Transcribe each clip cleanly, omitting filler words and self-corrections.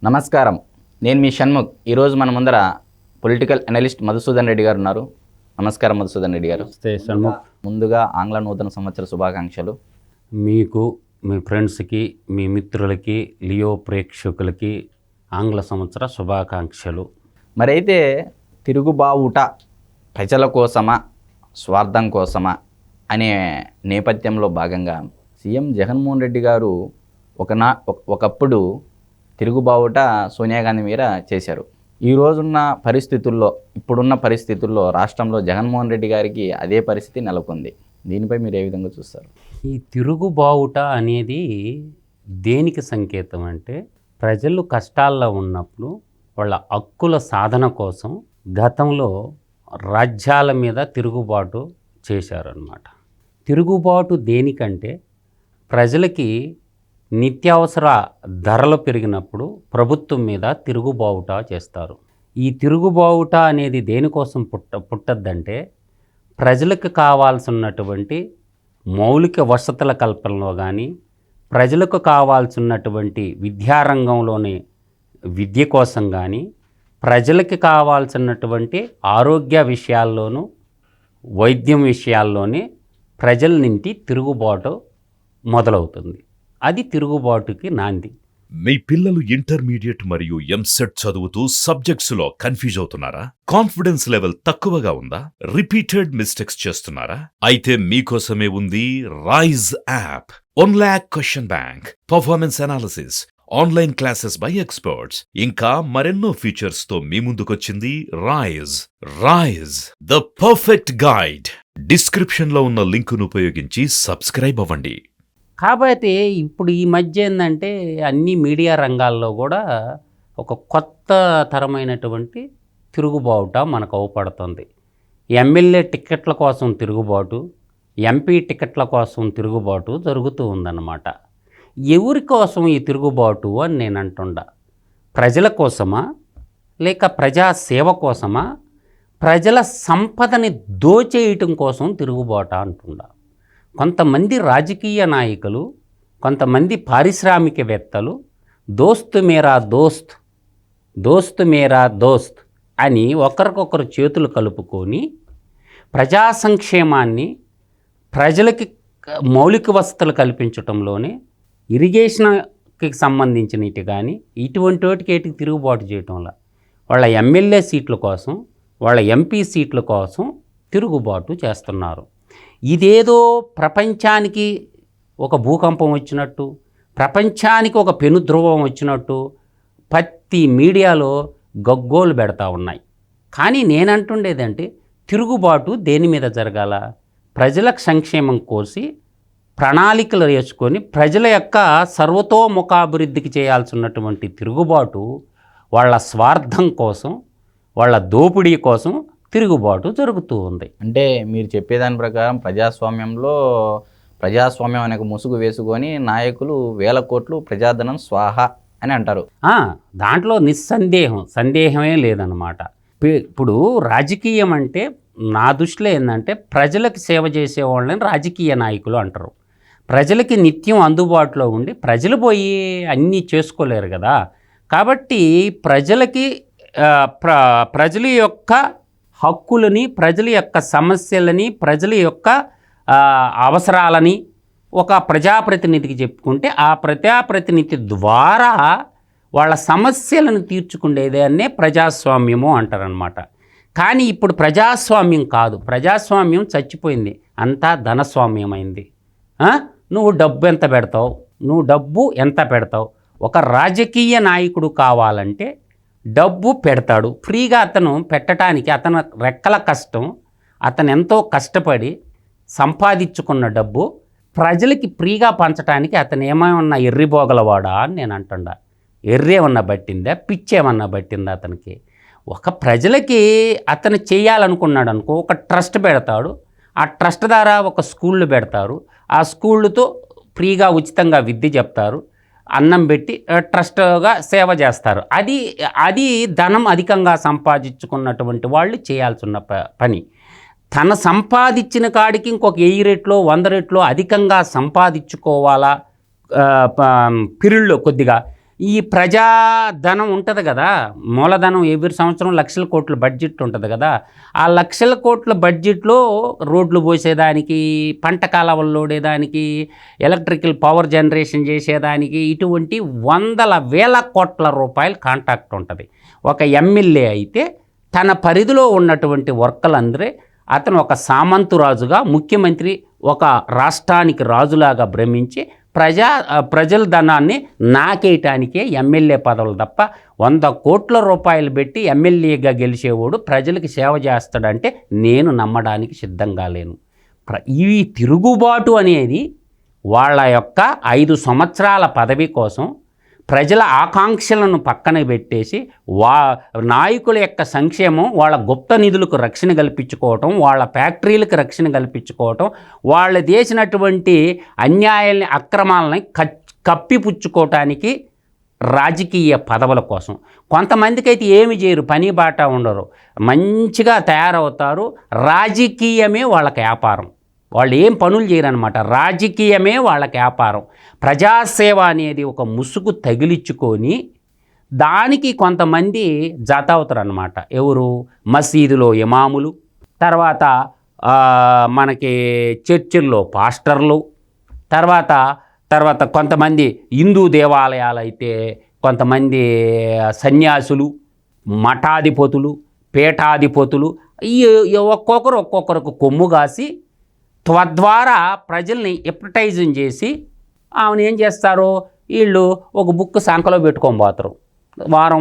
నమస్కారం, నేను మీ షణ్ముఖ్. ఈరోజు మన ముందర పొలిటికల్ అనలిస్ట్ మధుసూదన్ రెడ్డి గారు ఉన్నారు. నమస్కారం మధుసూదన్ రెడ్డి గారు. షణ్ముఖ్, ముందుగా ఆంగ్ల నూతన సంవత్సర శుభాకాంక్షలు. మీకు, మీ ఫ్రెండ్స్కి, మీ మిత్రులకి, లియో ప్రేక్షకులకి ఆంగ్ల సంవత్సర శుభాకాంక్షలు. మరైతే తిరుగుబావుట ప్రజల కోసమా స్వార్థం కోసమా అనే నేపథ్యంలో భాగంగా సీఎం జగన్మోహన్ రెడ్డి గారు ఒకప్పుడు తిరుగుబావుట సోనియా గాంధీ మీద చేశారు. ఈ రోజున్న పరిస్థితుల్లో, ఇప్పుడున్న పరిస్థితుల్లో రాష్ట్రంలో జగన్మోహన్ రెడ్డి గారికి అదే పరిస్థితి నెలకొంది. దీనిపై మీరు ఏ విధంగా చూస్తారు? ఈ తిరుగుబావుట అనేది దేనికి సంకేతం అంటే, ప్రజలు కష్టాల్లో ఉన్నప్పుడు వాళ్ళ హక్కుల సాధన కోసం గతంలో రాజ్యాల మీద తిరుగుబాటు చేశారన్నమాట. తిరుగుబాటు దేనికంటే, ప్రజలకి నిత్యావసర ధరలు పెరిగినప్పుడు ప్రభుత్వం మీద తిరుగుబావుట చేస్తారు. ఈ తిరుగుబావుట అనేది దేనికోసం పుట్టద్దంటే, ప్రజలకు కావాల్సినటువంటి మౌలిక వసతుల కల్పనలో కానీ, ప్రజలకు కావాల్సినటువంటి విద్యారంగంలోని విద్య కోసం కానీ, ప్రజలకి కావాల్సినటువంటి ఆరోగ్య విషయాల్లోనూ వైద్యం విషయాల్లోనే ప్రజల నుండి తిరుగుబాటు మొదలవుతుంది. అది తిరుగుబాటుకి నాంది. మీ పిల్లలు ఇంటర్మీడియట్ మరియు ఎంసెట్ చదువుతూ సబ్జెక్ట్స్లో కన్ఫ్యూజ్ అవుతున్నారా? కాన్ఫిడెన్స్ లెవెల్ తక్కువగా ఉందా? రిపీటెడ్ మిస్టేక్స్ చేస్తున్నారా? అయితే మీకోసమే ఉంది Rise app. 1 lakh question bank, performance analysis, online classes by experts, ఇంకా మరెన్నో ఫీచర్స్ తో మీ ముందుకొచ్చింది Rise. Rise, the perfect guide. Description లో ఉన్న లింకును ఉపయోగించి సబ్స్క్రైబ్ అవ్వండి. కాబట్టి ఇప్పుడు ఈ మధ్య ఏంటంటే, అన్ని మీడియా రంగాల్లో కూడా ఒక కొత్త తరమైనటువంటి తిరుగుబావుట మనకు అవపడుతుంది. ఎమ్మెల్యే టికెట్ల కోసం తిరుగుబాటు, ఎంపీ టికెట్ల కోసం తిరుగుబాటు జరుగుతూ ఉందన్నమాట. ఎవరి కోసం ఈ తిరుగుబాటు అని నేను అంటుండా? ప్రజల కోసమా, లేక ప్రజాసేవ కోసమా, ప్రజల సంపదని దోచేయటం కోసం తిరుగుబాటు అంటుండా? కొంతమంది రాజకీయ నాయకులు, కొంతమంది పారిశ్రామికవేత్తలు దోస్త్ మేరా దోస్త్, దోస్త్ మేరా దోస్త్ అని ఒకరికొకరు చేతులు కలుపుకొని ప్రజా సంక్షేమాన్ని, ప్రజలకి మౌలిక వసతులు కల్పించడంలోనే ఇరిగేషన్కి సంబంధించినవి కానీ ఇటువంటి వాటికి తిరుగుబాటు చేయటం వల్ల వాళ్ళ ఎమ్మెల్యే సీట్ల కోసం, వాళ్ళ ఎంపీ సీట్ల కోసం తిరుగుబాటు చేస్తున్నారు. ఇదేదో ప్రపంచానికి ఒక భూకంపం వచ్చినట్టు, ప్రపంచానికి ఒక పెనుధ్రువం వచ్చినట్టు ప్రతి మీడియాలో గగ్గోలు పెడతా ఉన్నాయి. కానీ నేనంటుండేదంటే, తిరుగుబాటు దేని మీద జరగాల? ప్రజల సంక్షేమం కోసి ప్రణాళికలు వేసుకొని ప్రజల యొక్క సర్వతోముఖాభివృద్ధికి చేయాల్సినటువంటి తిరుగుబాటు వాళ్ళ స్వార్థం కోసం, వాళ్ళ దోపిడీ కోసం తిరుగుబాటు జరుగుతూ ఉంది. అంటే మీరు చెప్పేదాని ప్రకారం ప్రజాస్వామ్యం అనే ముసుగు వేసుకొని నాయకులు వేల కోట్లు ప్రజాధనం స్వాహ అని అంటారు. దాంట్లో సందేహమే లేదన్నమాట. ఇప్పుడు రాజకీయం అంటే నా దృష్టిలో ఏంటంటే, ప్రజలకు సేవ చేసే వాళ్ళని రాజకీయ నాయకులు అంటారు. ప్రజలకి నిత్యం అందుబాటులో ఉండి ప్రజలు పోయి అన్నీ చేసుకోలేరు కదా. కాబట్టి ప్రజలకి ప్రజల యొక్క హక్కులని, ప్రజల యొక్క సమస్యలని, ప్రజల యొక్క అవసరాలని ఒక ప్రజాప్రతినిధికి చెప్పుకుంటే, ఆ ప్రజాప్రతినిధి ద్వారా వాళ్ళ సమస్యలను తీర్చుకునేదాన్నే ప్రజాస్వామ్యము అంటారనమాట. కానీ ఇప్పుడు ప్రజాస్వామ్యం కాదు, ప్రజాస్వామ్యం చచ్చిపోయింది, అంతా ధనస్వామ్యమైంది. నువ్వు డబ్బు ఎంత పెడతావు, నువ్వు డబ్బు ఎంత పెడతావు. ఒక రాజకీయ నాయకుడు కావాలంటే డబ్బు పెడతాడు ఫ్రీగా. అతను పెట్టడానికి అతను రెక్కల కష్టం, అతను ఎంతో కష్టపడి సంపాదించుకున్న డబ్బు ప్రజలకి ఫ్రీగా పంచడానికి అతను ఏమైనా ఎర్రిబోగలవాడా అని నేను అంటుండా. ఎర్రేమన్నా పట్టిందా, పిచ్చేమన్నా పట్టిందా అతనికి? ఒక ప్రజలకి అతను చేయాలనుకున్నాడు అనుకో, ఒక ట్రస్ట్ పెడతాడు. ఆ ట్రస్ట్ ద్వారా ఒక స్కూళ్ళు పెడతారు. ఆ స్కూళ్ళతో ఫ్రీగా ఉచితంగా విద్య చెప్తారు, అన్నం పెట్టి ట్రస్ట్గా సేవ చేస్తారు. అది ధనం అధికంగా సంపాదించుకున్నటువంటి వాళ్ళు చేయాల్సిన పని. తన సంపాదించిన కాడికి ఇంకొక 1000 రెట్లో 100 రెట్లో అధికంగా సంపాదించుకోవాలా పీరియడ్లో కొద్దిగా ఈ ప్రజాధనం ఉంటుంది కదా, మూలధనం ఎవ్రీ సంవత్సరం లక్షల కోట్ల బడ్జెట్ ఉంటుంది కదా, ఆ లక్షల కోట్ల బడ్జెట్లో రోడ్లు పోసేదానికి, పంట కాలువలు లోడేదానికి, ఎలక్ట్రికల్ పవర్ జనరేషన్ చేసేదానికి ఇటువంటి వందల వేల కోట్ల రూపాయలు కాంట్రాక్ట్ ఉంటుంది. ఒక ఎమ్మెల్యే అయితే తన పరిధిలో ఉన్నటువంటి వర్కలందరే అతను ఒక సామంతురాజుగా, ముఖ్యమంత్రి ఒక రాష్ట్రానికి రాజులాగా భ్రమించి ప్రజల ధనాన్ని నాకేయటానికే ఎమ్మెల్యే పదవులు తప్ప 100 కోట్ల రూపాయలు పెట్టి ఎమ్మెల్యేగా గెలిచేవాడు ప్రజలకి సేవ చేస్తాడంటే నేను నమ్మడానికి సిద్ధంగా లేను. ఈ తిరుగుబాటు అనేది వాళ్ళ యొక్క 5 సంవత్సరాల పదవి కోసం ప్రజల ఆకాంక్షలను పక్కన పెట్టేసి నాయకుల యొక్క సంక్షేమం, వాళ్ళ గుప్త నిధులకు రక్షణ కల్పించుకోవటం, వాళ్ళ ఫ్యాక్టరీలకు రక్షణ కల్పించుకోవటం, వాళ్ళు చేసినటువంటి అన్యాయాలని, అక్రమాలని కప్పిపుచ్చుకోవటానికి రాజకీయ పదవుల కోసం. కొంతమందికి అయితే ఏమి చేయరు, పని బాట ఉండరు, మంచిగా తయారవుతారు. రాజకీయమే వాళ్ళకి వ్యాపారం, వాళ్ళు ఏం పనులు చేయరనమాట, రాజకీయమే వాళ్ళకి వ్యాపారం. ప్రజాసేవ అనేది ఒక ముసుగు తగిలించుకొని దానికి కొంతమంది జత అవుతారు అన్నమాట. ఎవరు? మసీదులో ఇమాములు, తర్వాత మనకి చర్చిల్లో పాస్టర్లు, తర్వాత కొంతమంది హిందూ దేవాలయాలు అయితే కొంతమంది సన్యాసులు, మఠాధిపతులు, పీఠాధిపతులు, ఒక్కొక్కరికి కొమ్ము కాసి తద్వారా ప్రజల్ని ఎప్రటైజింగ్ చేసి ఆమెను ఏం చేస్తారు, వీళ్ళు ఒక బుక్ సంకలో పెట్టుకొని పోతారు,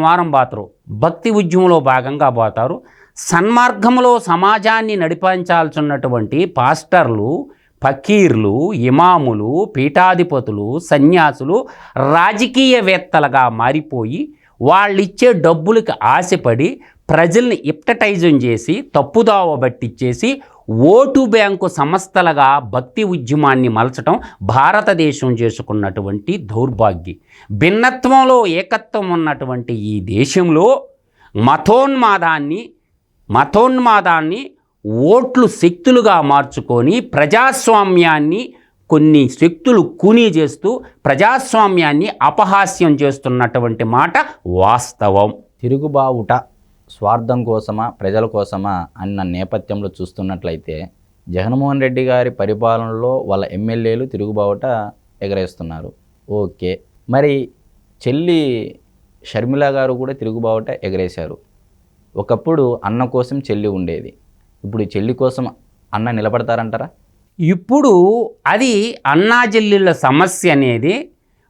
వారం పోతారు, భక్తి ఉద్యమంలో భాగంగా పోతారు. సన్మార్గంలో సమాజాన్ని నడిపించాల్సినటువంటి పాస్టర్లు, ఫకీర్లు, ఇమాములు, పీఠాధిపతులు, సన్యాసులు రాజకీయవేత్తలుగా మారిపోయి వాళ్ళిచ్చే డబ్బులకి ఆశపడి ప్రజల్ని ఎప్టటైజింగ్ చేసి తప్పుదావ బట్టిచ్చేసి ఓటు బ్యాంకు సంస్థలుగా భక్తి ఉద్యమాన్ని మలచడం భారతదేశం చేసుకున్నటువంటి దౌర్భాగ్యం. భిన్నత్వంలో ఏకత్వం ఉన్నటువంటి ఈ దేశంలో మతోన్మాదాన్ని ఓట్లు శక్తులుగా మార్చుకొని ప్రజాస్వామ్యాన్ని కొన్ని శక్తులు కూనీ చేస్తూ ప్రజాస్వామ్యాన్ని అపహాస్యం చేస్తున్నటువంటి మాట వాస్తవం. తిరుగుబావుట స్వార్థం కోసమా, ప్రజల కోసమా అన్న నేపథ్యంలో చూస్తున్నట్లయితే జగన్మోహన్ రెడ్డి గారి పరిపాలనలో వాళ్ళ ఎమ్మెల్యేలు తిరుగుబావుట ఎగరేస్తున్నారు. ఓకే, మరి చెల్లి షర్మిల గారు కూడా తిరుగుబావుట ఎగరేశారు. ఒకప్పుడు అన్న కోసం చెల్లి ఉండేది, ఇప్పుడు చెల్లి కోసం అన్న నిలబడతారంటారా? ఇప్పుడు అది అన్నాచెల్లెళ్ళ సమస్య అనేది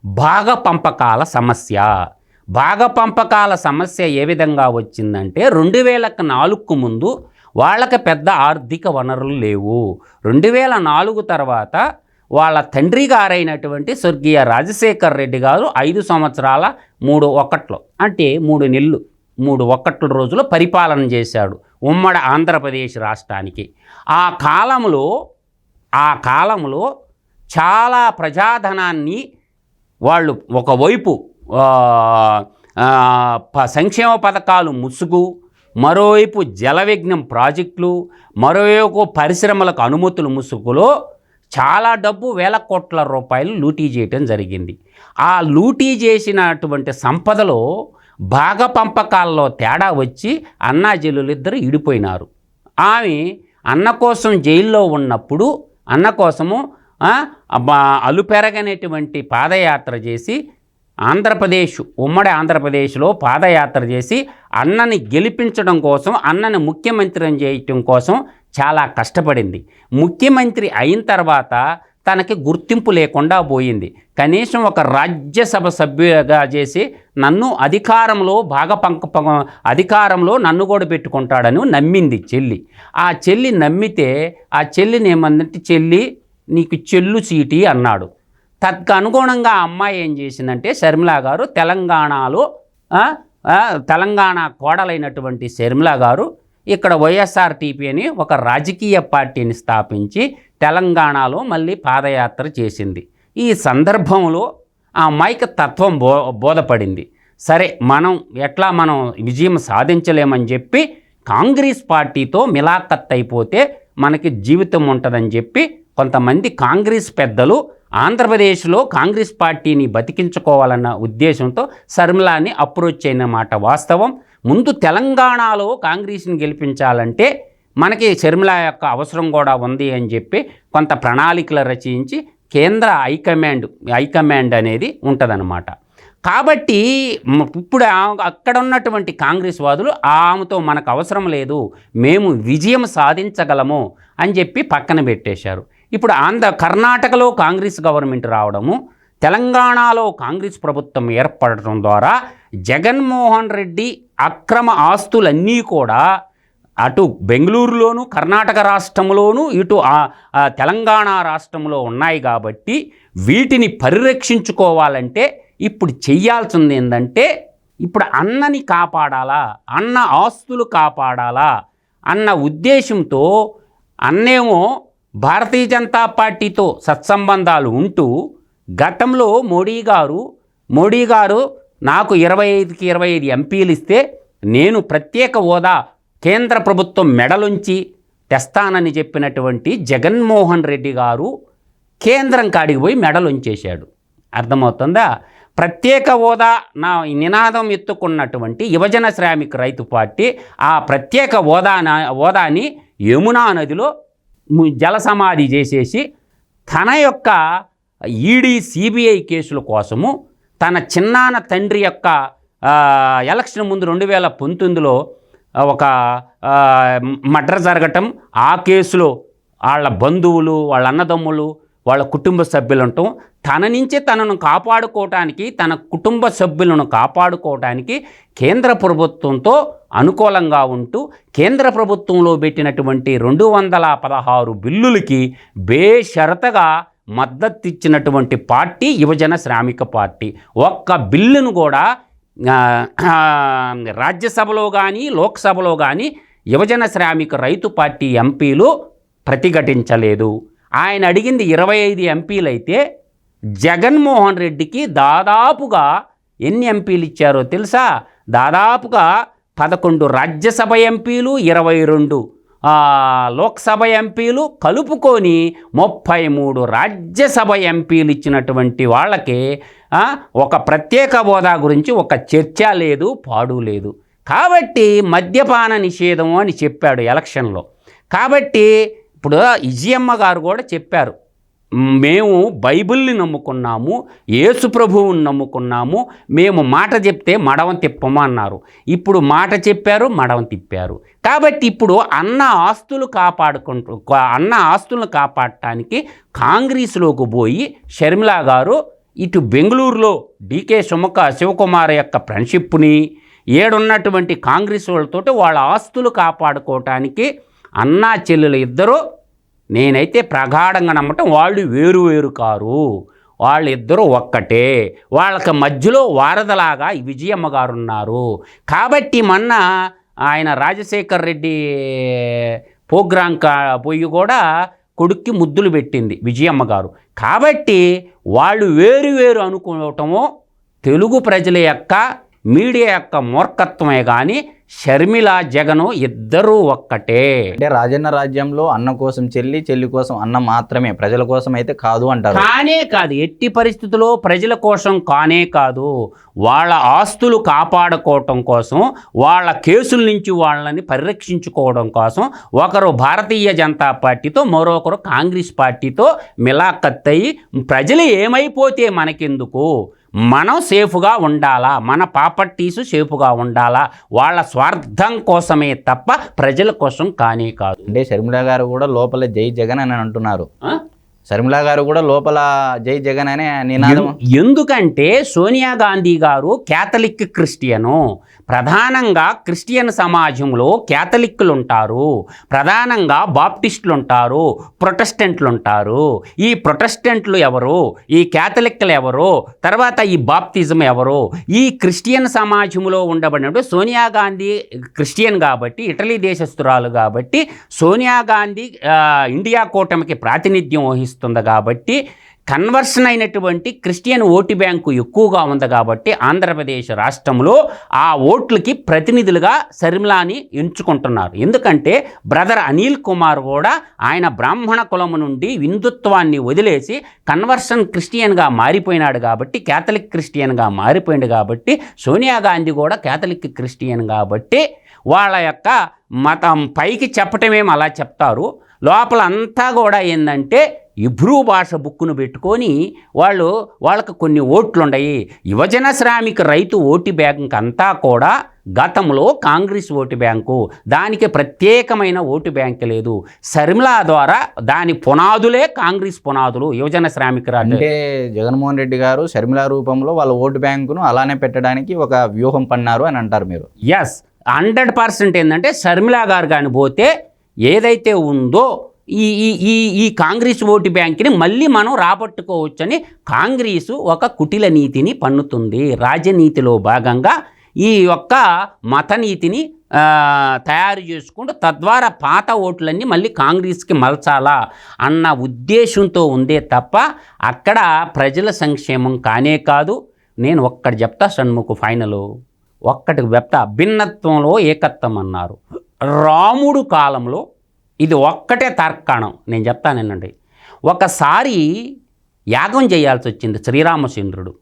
భాగపంపకాల సమస్య. భాగపంపకాల సమస్య ఏ విధంగా వచ్చిందంటే 2004కు ముందు వాళ్ళకి పెద్ద ఆర్థిక వనరులు లేవు. 2004 తర్వాత వాళ్ళ తండ్రి గారైనటువంటి స్వర్గీయ రాజశేఖర్ రెడ్డి గారు 5 సంవత్సరాల 3/1 అంటే 3 నెలలు 3/1 రోజులు పరిపాలన చేశాడు ఉమ్మడి ఆంధ్రప్రదేశ్ రాష్ట్రానికి. ఆ కాలంలో చాలా ప్రజాధనాన్ని వాళ్ళు ఒకవైపు సంక్షేమ పథకాలు ముసుగు, మరోవైపు జలవిఘ్నం ప్రాజెక్టులు, మరోవైపు పరిశ్రమలకు అనుమతులు ముసుగులో చాలా డబ్బు వేల కోట్ల రూపాయలు లూటీ చేయటం జరిగింది. ఆ లూటీ చేసినటువంటి సంపదలో భాగపంపకాల్లో తేడా వచ్చి అన్నాచెల్లెలిద్దరూ ఇడిపోయినారు. ఆమె అన్న కోసం జైల్లో ఉన్నప్పుడు అన్న కోసము అలుపెరగనేటువంటి పాదయాత్ర చేసి ఉమ్మడి ఆంధ్రప్రదేశ్లో పాదయాత్ర చేసి అన్నని గెలిపించడం కోసం, అన్నని ముఖ్యమంత్రిని చేయటం కోసం చాలా కష్టపడింది. ముఖ్యమంత్రి అయిన తర్వాత తనకి గుర్తింపు లేకుండా పోయింది. కనీసం ఒక రాజ్యసభ సభ్యుగా చేసి నన్ను అధికారంలో నన్ను కూడా పెట్టుకుంటాడని నమ్మింది చెల్లి. ఆ చెల్లి నమ్మితే ఆ చెల్లిని ఏమందంటే, చెల్లి నీకు చెల్లు సీటీ అన్నాడు. తదనుగుణంగా ఆ అమ్మాయి ఏం చేసిందంటే, షర్మిల గారు తెలంగాణ కోడలైనటువంటి షర్మిల గారు ఇక్కడ వైఎస్ఆర్టీపీ అని ఒక రాజకీయ పార్టీని స్థాపించి తెలంగాణలో మళ్ళీ పాదయాత్ర చేసింది. ఈ సందర్భంలో ఆ అమ్మాయికి తత్వం బోధపడింది. సరే, మనం విజయం సాధించలేమని చెప్పి కాంగ్రెస్ పార్టీతో మిలాఖత్ అయిపోతే మనకి జీవితం ఉంటుందని చెప్పి కొంతమంది కాంగ్రెస్ పెద్దలు ఆంధ్రప్రదేశ్లో కాంగ్రెస్ పార్టీని బతికించుకోవాలన్న ఉద్దేశంతో షర్మిలాని అప్రోచ్ అయిన మాట వాస్తవం. ముందు తెలంగాణలో కాంగ్రెస్ని గెలిపించాలంటే మనకి షర్మిల యొక్క అవసరం కూడా ఉంది అని చెప్పి కొంత ప్రణాళికలు రచించి కేంద్ర హైకమాండ్ అనేది ఉంటుందన్నమాట. కాబట్టి ఇప్పుడు అక్కడ ఉన్నటువంటి కాంగ్రెస్ వాదులు ఆమెతో మనకు అవసరం లేదు, మేము విజయం సాధించగలము అని చెప్పి పక్కన పెట్టేశారు. ఇప్పుడు కర్ణాటకలో కాంగ్రెస్ గవర్నమెంట్ రావడము, తెలంగాణలో కాంగ్రెస్ ప్రభుత్వం ఏర్పడటం ద్వారా జగన్మోహన్ రెడ్డి అక్రమ ఆస్తులన్నీ కూడా అటు బెంగళూరులోను కర్ణాటక రాష్ట్రంలోను ఇటు తెలంగాణ రాష్ట్రంలో ఉన్నాయి. కాబట్టి వీటిని పరిరక్షించుకోవాలంటే ఇప్పుడు చెయ్యాల్సింది ఏంటంటే, ఇప్పుడు అన్నని కాపాడాలా, అన్న ఆస్తులు కాపాడాలా అన్న ఉద్దేశంతో అన్నేమో భారతీయ జనతా పార్టీతో సత్సంబంధాలు ఉంటూ గతంలో మోడీ గారు నాకు 25కి 25 ఎంపీలు ఇస్తే నేను ప్రత్యేక హోదా కేంద్ర ప్రభుత్వం మెడలుంచి తెస్తానని చెప్పినటువంటి జగన్మోహన్ రెడ్డి గారు కేంద్రం కాడికి పోయి మెడలుంచేశాడు. అర్థమవుతుందా? ప్రత్యేక హోదా నా నినాదం ఎత్తుకున్నటువంటి యువజన శ్రామిక రైతు పార్టీ ఆ ప్రత్యేక హోదాని యమునా నదిలో జలసమాధి చేసేసి తన యొక్క ఈడీ సిబిఐ కేసుల కోసము తన చిన్నాన్న తండ్రి యొక్క ఎలక్షన్ ముందు 2019లో ఒక మర్డర్ జరగటం, ఆ కేసులో వాళ్ళ బంధువులు, వాళ్ళ అన్నదమ్ములు, వాళ్ళ కుటుంబ సభ్యులు ఉండటం, తన నుంచే తనను కాపాడుకోవటానికి, తన కుటుంబ సభ్యులను కాపాడుకోవటానికి కేంద్ర ప్రభుత్వంతో అనుకూలంగా ఉంటూ కేంద్ర ప్రభుత్వంలో పెట్టినటువంటి 216 బిల్లులకి బేషరతగా మద్దతు ఇచ్చినటువంటి పార్టీ యువజన శ్రామిక పార్టీ. ఒక్క బిల్లును కూడా రాజ్యసభలో కానీ లోక్సభలో కానీ యువజన శ్రామిక రైతు పార్టీ ఎంపీలు ప్రతిఘటించలేదు. ఆయన అడిగింది 25 ఎంపీలు అయితే జగన్మోహన్ రెడ్డికి దాదాపుగా ఎన్ని ఎంపీలు ఇచ్చారో తెలుసా? దాదాపుగా 11 రాజ్యసభ ఎంపీలు, 22 లోక్సభ ఎంపీలు కలుపుకొని 33 రాజ్యసభ ఎంపీలు ఇచ్చినటువంటి వాళ్ళకి ఒక ప్రత్యేక హోదా గురించి ఒక చర్చ లేదు, పాడు లేదు. కాబట్టి మద్యపాన నిషేధం అని చెప్పాడు ఎలక్షన్లో. కాబట్టి ఇప్పుడు విజయమ్మ గారు కూడా చెప్పారు, మేము బైబిల్ని నమ్ముకున్నాము, యేసు ప్రభువుని నమ్ముకున్నాము, మేము మాట చెప్తే మడవం తిప్పము అన్నారు. ఇప్పుడు మాట చెప్పారు, మడవం తిప్పారు. కాబట్టి ఇప్పుడు అన్న ఆస్తులను కాపాడటానికి కాంగ్రెస్లోకి పోయి షర్మిల గారు ఇటు బెంగళూరులో డీకే శివకుమార్ యొక్క ఫ్రెండ్షిప్ని ఏడున్నటువంటి కాంగ్రెస్ వాళ్ళతోటి వాళ్ళ ఆస్తులు కాపాడుకోవటానికి అన్నా చెల్లెలు ఇద్దరు, నేనైతే ప్రగాఢంగా నమ్మటం, వాళ్ళు వేరు కారు, వాళ్ళిద్దరూ ఒక్కటే, వాళ్ళకి మధ్యలో వారధలాగా విజయమ్మ గారు ఉన్నారు. కాబట్టి మొన్న ఆయన రాజశేఖర్ రెడ్డి ప్రోగ్రాం పోయి కూడా కొడుక్కి ముద్దులు పెట్టింది విజయమ్మ గారు. కాబట్టి వాళ్ళు వేరు అనుకోవటము తెలుగు ప్రజల యొక్క మీడియా యొక్క మూర్ఖత్వమే కానీ షర్మిల జగను ఇద్దరూ ఒక్కటే. అంటే రాజన్న రాజ్యంలో అన్న కోసం చెల్లి కోసం అన్న మాత్రమే, ప్రజల కోసం అయితే కాదు అంటారు. కానే కాదు, ఎట్టి పరిస్థితుల్లో ప్రజల కోసం కానే కాదు. వాళ్ళ ఆస్తులు కాపాడుకోవటం కోసం, వాళ్ళ కేసుల నుంచి వాళ్ళని పరిరక్షించుకోవడం కోసం ఒకరు భారతీయ జనతా పార్టీతో, మరొకరు కాంగ్రెస్ పార్టీతో మిలాఖత్తయి ప్రజలు ఏమైపోతే మనకెందుకు, మనం సేఫ్గా ఉండాలా, మన ప్రాపర్టీసు సేఫ్గా ఉండాలా, వాళ్ళ స్వార్థం కోసమే తప్ప ప్రజల కోసం కానే కాదు. అంటే షర్మిల గారు కూడా లోపల జై జగన్ అని అంటున్నారు. షర్మిల గారు కూడా లోపల జై జగన్ అనే నినాదం. ఎందుకంటే సోనియా గాంధీ గారు క్యాథలిక్ క్రిస్టియను. ప్రధానంగా క్రిస్టియన్ సమాజంలో క్యాథలిక్లు ఉంటారు, ప్రధానంగా బాప్టిస్టులు ఉంటారు, ప్రొటెస్టెంట్లు ఉంటారు. ఈ ప్రొటెస్టెంట్లు ఎవరు, ఈ క్యాథలిక్లు ఎవరు, తర్వాత ఈ బాప్టిజం ఎవరు? ఈ క్రిస్టియన్ సమాజంలో ఉండబడినప్పుడు సోనియా గాంధీ క్రిస్టియన్ కాబట్టి, ఇటలీ దేశస్తురాలు కాబట్టి, సోనియా గాంధీ ఇండియా కూటమికి ప్రాతినిధ్యం వహిస్తుంది కాబట్టి కన్వర్షన్ అయినటువంటి క్రిస్టియన్ ఓటు బ్యాంకు ఎక్కువగా ఉంది కాబట్టి ఆంధ్రప్రదేశ్ రాష్ట్రంలో ఆ ఓట్లకి ప్రతినిధులుగా షర్మిలాని ఎంచుకుంటున్నారు. ఎందుకంటే బ్రదర్ అనిల్ కుమార్ కూడా ఆయన బ్రాహ్మణ కులము నుండి హిందుత్వాన్ని వదిలేసి కన్వర్షన్ క్రిస్టియన్గా మారిపోయినాడు కాబట్టి, క్యాథలిక్ క్రిస్టియన్గా మారిపోయింది కాబట్టి, సోనియా గాంధీ కూడా క్యాథలిక్ క్రిస్టియన్ కాబట్టి వాళ్ళ యొక్క మతం పైకి చెప్పటమేమో అలా చెప్తారు, లోపల అంతా కూడా ఏంటంటే ఇబ్రూ భాష బుక్కును పెట్టుకొని వాళ్ళకు కొన్ని ఓట్లు ఉన్నాయి. యువజన శ్రామిక రైతు ఓటు బ్యాంక్ అంతా కూడా గతంలో కాంగ్రెస్ ఓటు బ్యాంకు, దానికి ప్రత్యేకమైన ఓటు బ్యాంక్ లేదు. షర్మిలా ద్వారా దాని పునాదులే కాంగ్రెస్ పునాదులు. యువజన శ్రామిక అంటే జగన్మోహన్ రెడ్డి గారు షర్మిలా రూపంలో వాళ్ళ ఓటు బ్యాంకును అలానే పెట్టడానికి ఒక వ్యూహం పన్నారు అని అంటారు మీరు? ఎస్, 100% ఏంటంటే షర్మిలా గారు కానీ పోతే ఏదైతే ఉందో ఈ కాంగ్రెస్ ఓటు బ్యాంక్ని మళ్ళీ మనం రాబట్టుకోవచ్చని కాంగ్రెసు ఒక కుటిల నీతిని పన్నుతుంది. రాజనీతిలో భాగంగా ఈ యొక్క మత నీతిని తయారు చేసుకుంటూ తద్వారా పాత ఓట్లన్నీ మళ్ళీ కాంగ్రెస్కి మలచాలా అన్న ఉద్దేశంతో ఉందే తప్ప అక్కడ ప్రజల సంక్షేమం కానే కాదు. నేను ఒక్కటి చెప్తా షణ్ముఖ, ఫైనలు ఒక్కటి చెప్తా, భిన్నత్వంలో ఏకత్వం అన్నారు. రాముడు కాలంలో ఇది ఒక్కటే తర్కాణం నేను చెప్తానేనండి. ఒకసారి యాగం చేయాల్సి వచ్చింది శ్రీరామచంద్రుడు.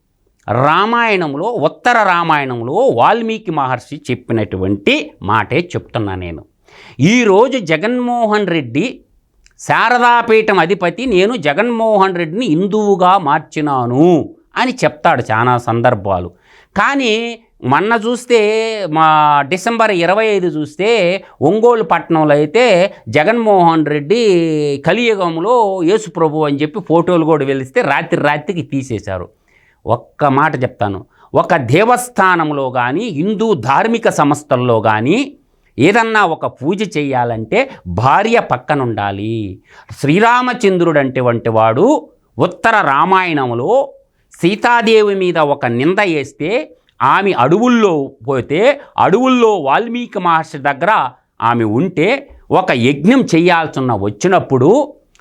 రామాయణంలో, ఉత్తర రామాయణంలో వాల్మీకి మహర్షి చెప్పినటువంటి మాటే చెప్తున్నా నేను. ఈరోజు జగన్మోహన్ రెడ్డి శారదాపీఠం అధిపతి, నేను జగన్మోహన్ రెడ్డిని హిందువుగా మార్చినాను అని చెప్తాడు చాలా సందర్భాలు. కానీ మొన్న చూస్తే మా డిసెంబర్ 25 చూస్తే ఒంగోలు పట్టణంలో అయితే జగన్మోహన్ రెడ్డి కలియుగంలో యేసు ప్రభు అని చెప్పి ఫోటోలు కూడా వెలిస్తే రాత్రికి తీసేశారు. ఒక్క మాట చెప్తాను, ఒక దేవస్థానంలో కానీ హిందూ ధార్మిక సంస్థల్లో కానీ ఏదన్నా ఒక పూజ చేయాలంటే భార్య పక్కన ఉండాలి. శ్రీరామచంద్రుడు అంటే వాడు ఉత్తర రామాయణంలో సీతాదేవి మీద ఒక నింద వేస్తే ఆమె అడవుల్లో పోతే, అడవుల్లో వాల్మీకి మహర్షి దగ్గర ఆమె ఉంటే ఒక యజ్ఞం చేయాల్సిన వచ్చినప్పుడు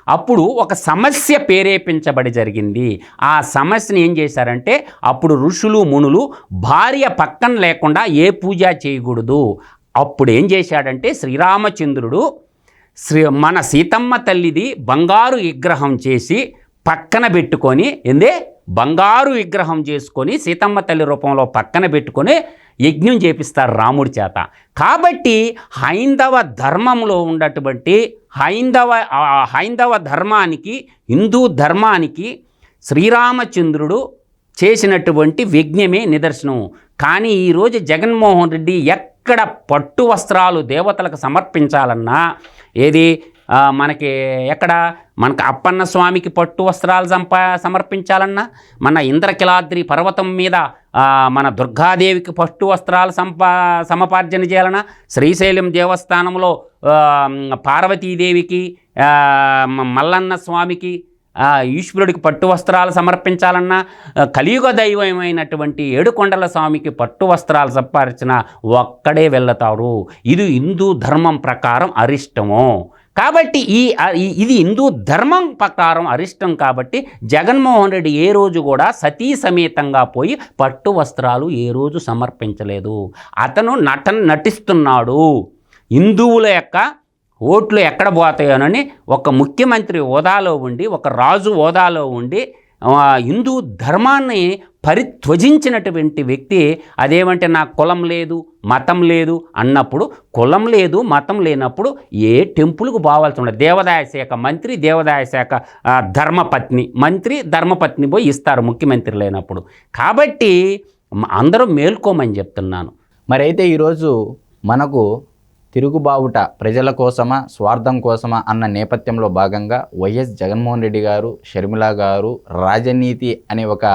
అప్పుడు ఒక సమస్య ప్రేరేపించబడి జరిగింది. ఆ సమస్యను ఏం చేశారంటే అప్పుడు ఋషులు మునులు భార్య పక్కన లేకుండా ఏ పూజ చేయకూడదు. అప్పుడు ఏం చేశాడంటే శ్రీరామచంద్రుడు మన సీతమ్మ తల్లిది బంగారు విగ్రహం చేసి పక్కన పెట్టుకొని, బంగారు విగ్రహం చేసుకొని సీతమ్మ తల్లి రూపంలో పక్కన పెట్టుకొని యజ్ఞం చేపిస్తారు రాముడి చేత. కాబట్టి హైందవ ధర్మంలో ఉన్నటువంటి హైందవ ధర్మానికి, హిందూ ధర్మానికి శ్రీరామచంద్రుడు చేసినటువంటి యజ్ఞమే నిదర్శనం. కానీ ఈరోజు జగన్మోహన్ రెడ్డి ఎక్కడ పట్టు వస్త్రాలు దేవతలకు సమర్పించాలన్నా, ఏది మనకి అప్పన్న స్వామికి పట్టు వస్త్రాలు సమర్పించాలన్నా, మన ఇంద్రకిలాద్రి పర్వతం మీద మన దుర్గాదేవికి పట్టు వస్త్రాలు సమపార్జన చేయాలన్నా, శ్రీశైలం దేవస్థానంలో పార్వతీదేవికి, మల్లన్న స్వామికి, ఈశ్వరుడికి పట్టు వస్త్రాలు సమర్పించాలన్నా, కలియుగ దైవమైనటువంటి ఏడుకొండల స్వామికి పట్టు వస్త్రాలు సంపాదించిన ఒక్కడే వెళ్తారు. ఇది హిందూ ధర్మం ప్రకారం అరిష్టము. కాబట్టి ఇది హిందూ ధర్మం ప్రకారం అరిష్టం. కాబట్టి జగన్మోహన్ రెడ్డి ఏ రోజు కూడా సతీ సమేతంగా పోయి పట్టు వస్త్రాలు ఏ రోజు సమర్పించలేదు. అతను నటిస్తున్నాడు. హిందువుల యొక్క ఓట్లు ఎక్కడ పోతాయోనని ఒక ముఖ్యమంత్రి హోదాలో ఉండి, ఒక రాజు హోదాలో ఉండి హిందూ ధర్మాన్ని పరిత్వజించినటువంటి వ్యక్తి అదేమంటే నాకు కులం లేదు, మతం లేదు అన్నప్పుడు, కులం లేదు మతం లేనప్పుడు ఏ టెంపుల్కు పోవాల్సి ఉండదు. దేవాదాయ శాఖ మంత్రి, దేవాదాయ శాఖ ధర్మపత్ని పోయి ఇస్తారు ముఖ్యమంత్రి లేనప్పుడు. కాబట్టి అందరూ మేల్కోమని చెప్తున్నాను. మరి అయితే ఈరోజు మనకు తిరుగుబావుట ప్రజల కోసమా స్వార్థం కోసమా అన్న నేపథ్యంలో భాగంగా వైఎస్ జగన్మోహన్ రెడ్డి గారు, షర్మిలా గారు రాజనీతి అనే ఒక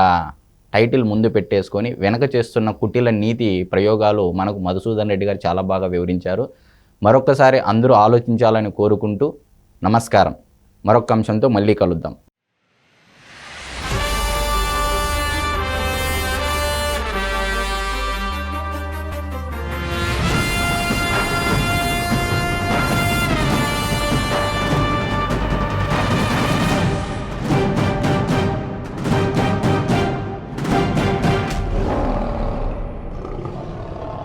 టైటిల్ ముందు పెట్టేసుకొని వెనక చేస్తున్న కుటిల నీతి ప్రయోగాలు మనకు మధుసూదన్ రెడ్డి గారు చాలా బాగా వివరించారు. మరొక్కసారి అందరూ ఆలోచించాలని కోరుకుంటూ నమస్కారం. మరొక అంశంతో మళ్ళీ కలుద్దాం.